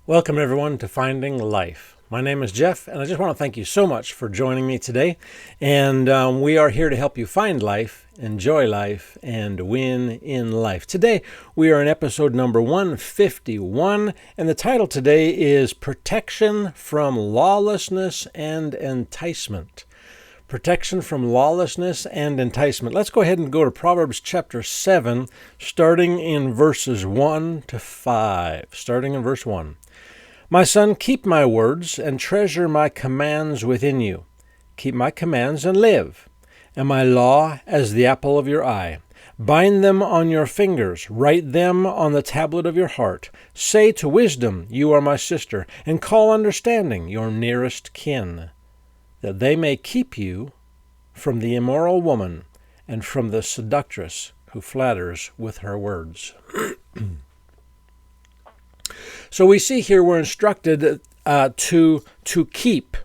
Welcome, everyone, to Finding Life. My name is Jeff, and I just want to thank you so much for joining me today. And we are here to help you find life, enjoy life, and win in life. Today, we are in episode number 151, and the title today is Protection from Lawlessness and Enticement. Protection from lawlessness and enticement. Let's go ahead and go to Proverbs chapter 7, starting in verses 1 to 5. Starting in verse 1. My son, keep my words and treasure my commands within you. Keep my commands and live, and my law as the apple of your eye. Bind them on your fingers, write them on the tablet of your heart. Say to wisdom, you are my sister, and call understanding your nearest kin, that they may keep you from the immoral woman and from the seductress who flatters with her words. So we see here we're instructed to keep.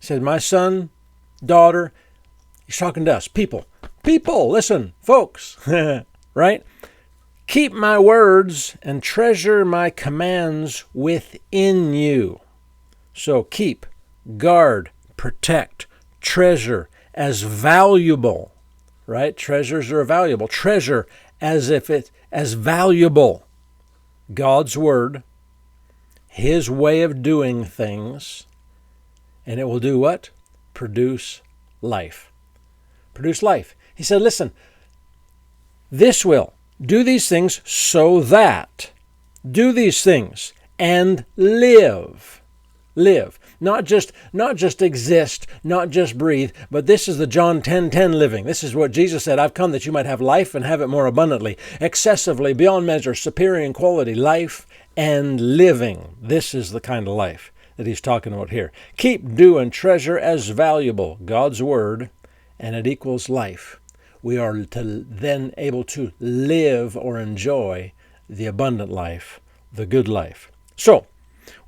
He said, my son, daughter, he's talking to us, people. People, listen, folks, right? Keep my words and treasure my commands within you. So keep, guard, protect, treasure as valuable, right? Treasures are valuable. Treasure as valuable. God's Word, His way of doing things, and it will do what? Produce life. Produce life. He said, listen, this will do these things so that, do these things and live. Live. Not just exist, not just breathe, but this is the John 10:10 living. This is what Jesus said, I've come that you might have life and have it more abundantly, excessively, beyond measure, superior in quality, life and living. This is the kind of life that he's talking about here. Keep, do, and treasure as valuable God's Word, and it equals life. We are then able to live or enjoy the abundant life, the good life. So,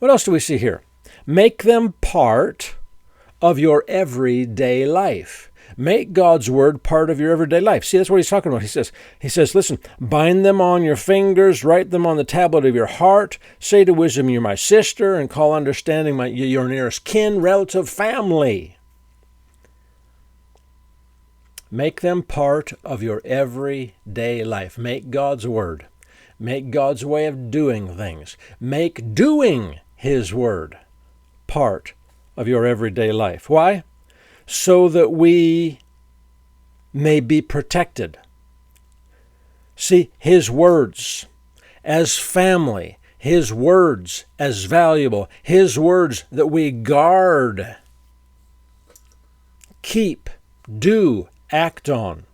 what else do we see here? Make them part of your everyday life. Make God's Word part of your everyday life. See, that's what he's talking about. He says, listen, bind them on your fingers, write them on the tablet of your heart. Say to wisdom, you're my sister, and call understanding your nearest kin, relative, family. Make them part of your everyday life. Make God's Word. Make God's way of doing things. Make doing His Word part of your everyday life. Why? So that we may be protected. See, His words as family, His words as valuable, His words that we guard, keep, do, act on.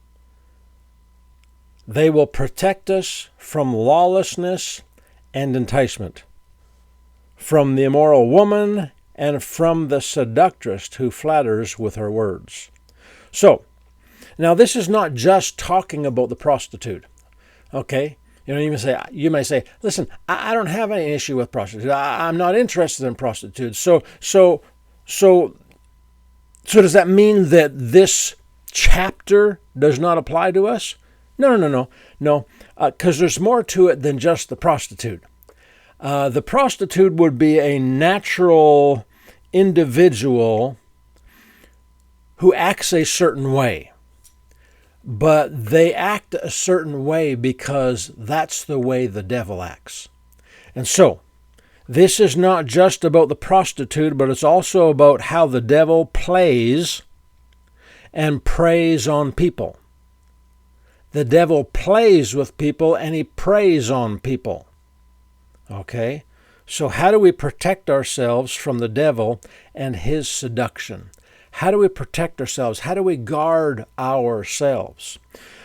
They will protect us from lawlessness and enticement, from the immoral woman, and from the seductress who flatters with her words. So, now this is not just talking about the prostitute, okay? You may say, listen, I don't have any issue with prostitutes. I'm not interested in prostitutes. So does that mean that this chapter does not apply to us? No, because there's more to it than just the prostitute. The prostitute would be a natural individual who acts a certain way, but they act a certain way because that's the way the devil acts. And so, this is not just about the prostitute, but it's also about how the devil plays and preys on people. The devil plays with people and he preys on people. Okay? So how do we protect ourselves from the devil and his seduction? How do we protect ourselves? How do we guard ourselves?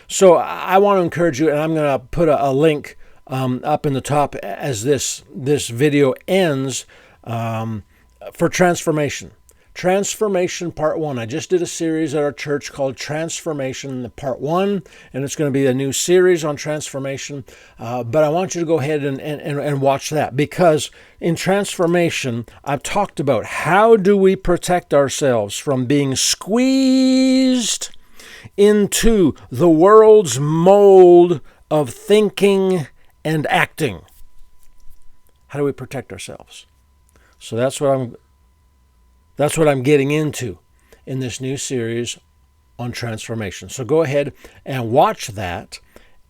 So I want to encourage you, and I'm going to put a link up in the top as this video ends for transformation. Transformation Part 1. I just did a series at our church called Transformation Part 1, and it's going to be a new series on transformation. But I want you to go ahead and watch that, because in transformation, I've talked about how do we protect ourselves from being squeezed into the world's mold of thinking and acting. How do we protect ourselves? So that's what I'm getting into in this new series on transformation. So go ahead and watch that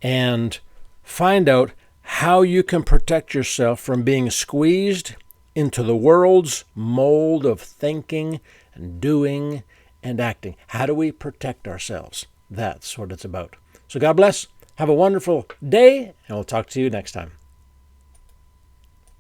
and find out how you can protect yourself from being squeezed into the world's mold of thinking and doing and acting. How do we protect ourselves? That's what it's about. So God bless. Have a wonderful day, and we'll talk to you next time.